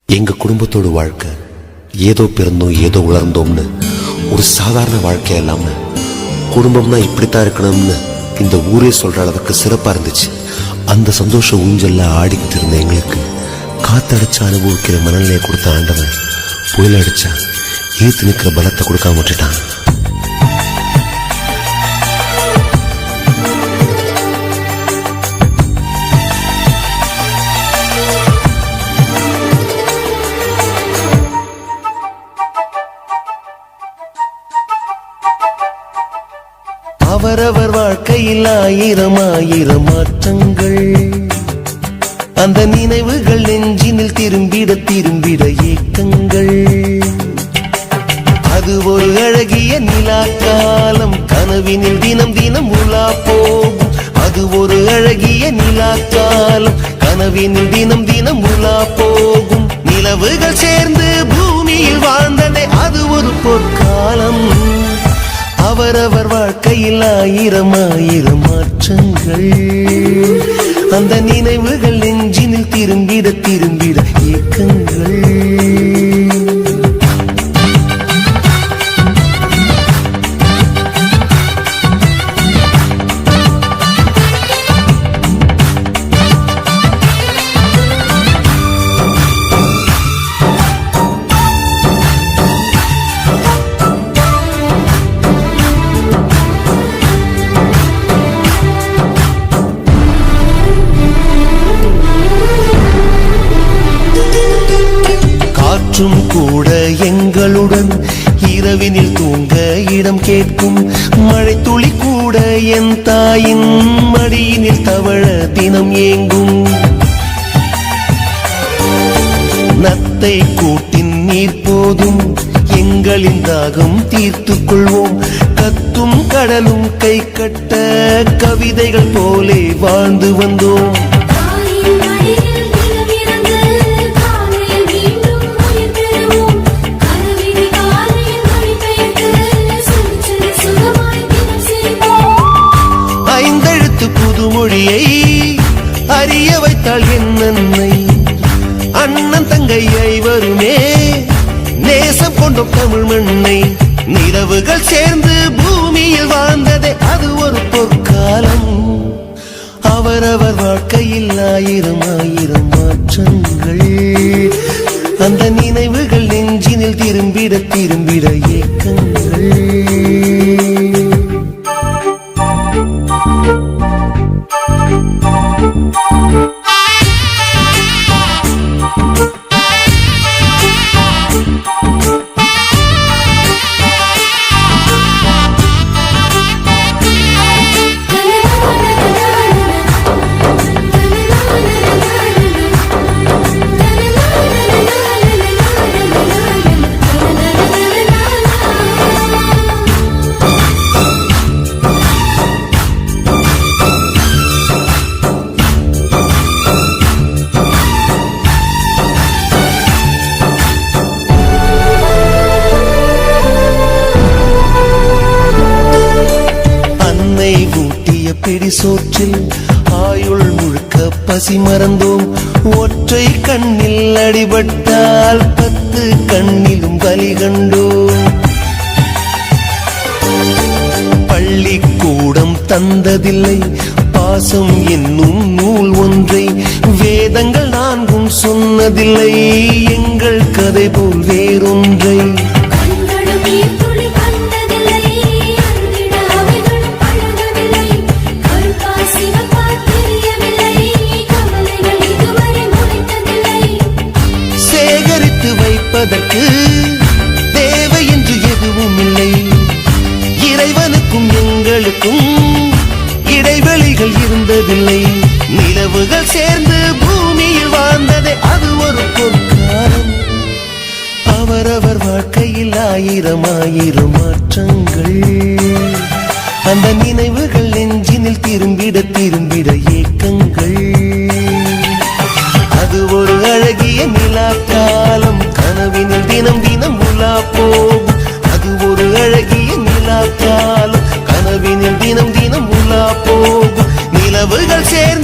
எங்க குடும்பத்தோட வாழ்க்கை ஏதோ பிறந்தோம் ஏதோ உலர்ந்தோம்னு ஒரு சாதாரண வாழ்க்கை இல்லாம குடும்பம்னா இப்படித்தான் இருக்கணும்னு இந்த ஊரே சொல்ற அளவுக்கு சிறப்பா இருந்துச்சு. அந்த சந்தோஷ ஊஞ்சல்ல ஆடிக்கிட்டு இருந்த எங்களுக்கு காத்தடிச்சு அனுபவிக்கிற மனநிலையை கொடுத்த ஆண்டவன் புயல் அடிச்சா ஈர்த்து நிற்கிற பலத்தை கொடுக்காம விட்டுட்டான். அவரவர் வாழ்க்கையில் ஆயிரம் ஆயிரம் மாற்றங்கள், அந்த நினைவுகள் நெஞ்சினில் திரும்பிட திரும்பிட ஏக்கங்கள். அது ஒரு அழகிய நிலா காலம், கனவினில் தினம் தினம் உலா போகும். அது ஒரு அழகிய நிலா காலம், கனவினில் தினம் தினம் உலா போகும். நிலவுகள் சேர்ந்து பூமியில் வாழ்ந்ததே அது ஒரு பொற்காலம். அவரவர் வாழ்க்கையில் ஆயிரம் ஆயிரம் மாற்றங்கள், அந்த நினைவுகள் நெஞ்சினில் திரும்பிட திரும்பிட ஏக்கங்கள். கூட எங்களுடன் இரவினில் தூங்க இடம் கேட்கும். மழை துளி கூட என் தாயின் மடியினில் தவழ தினம் ஏங்கும். நத்தை கூட்டின் நீர் போதும், எங்களின் தாகம் தீர்த்துக் கொள்வோம். கத்தும் கடலும் கை கட்ட கவிதைகள் போலே வாழ்ந்து வந்தோம். புதுமொழியை அறிய வைத்தாள் என் அன்னை. அண்ணன் தங்கை ஐவருமே நேசம் கொண்டோம் தமிழ் மண்ணை. நிலவுகள் சேர்ந்து பூமியில் வாழ்ந்ததே அது ஒரு பொற்காலம். அவரவர் வாழ்க்கையில் ஆயிரம் ஆயிரம் மாற்றங்கள், அந்த நினைவுகள் நெஞ்சினில் திரும்பிட திரும்பிட ஏக்கங்கள். பிடி சோற்றில் ஆயுள் முழுக்க பசி மறந்தோம். ஒற்றை கண்ணில் அடிபட்டால் 10 கண்ணிலும் வலி கண்டோம். பள்ளிக்கூடம் தந்ததில்லை பாசம் என்னும் நூல் ஒன்றை, வேதங்கள் 4 சொன்னதில்லை எங்கள் கதை போல் வேறொன்றை. வைப்பதற்கு தேவை என்று எதுவும் இல்லை. இறைவனுக்கும் எங்களுக்கும் இடைவெளிகள் இருந்ததில்லை. நிலவுகள் சேர்ந்து பூமியில் வாழ்ந்ததே அது ஒரு பொற்காலம். அவரவர் வாழ்க்கையில் ஆயிரம் ஆயிரம் மாற்றங்கள், அந்த நினைவுகள் நெஞ்சினில் திரும்பிட திரும்பிட ஏக்கங்கள். அது ஒரு அழகிய நிலா காலம், கனவினில் தினம் தினம் உலா போகும். அது ஒரு அழகிய நிலா காலம், கனவினில் தினம் தினம் உலா போகும். நிலவுகள் சேர்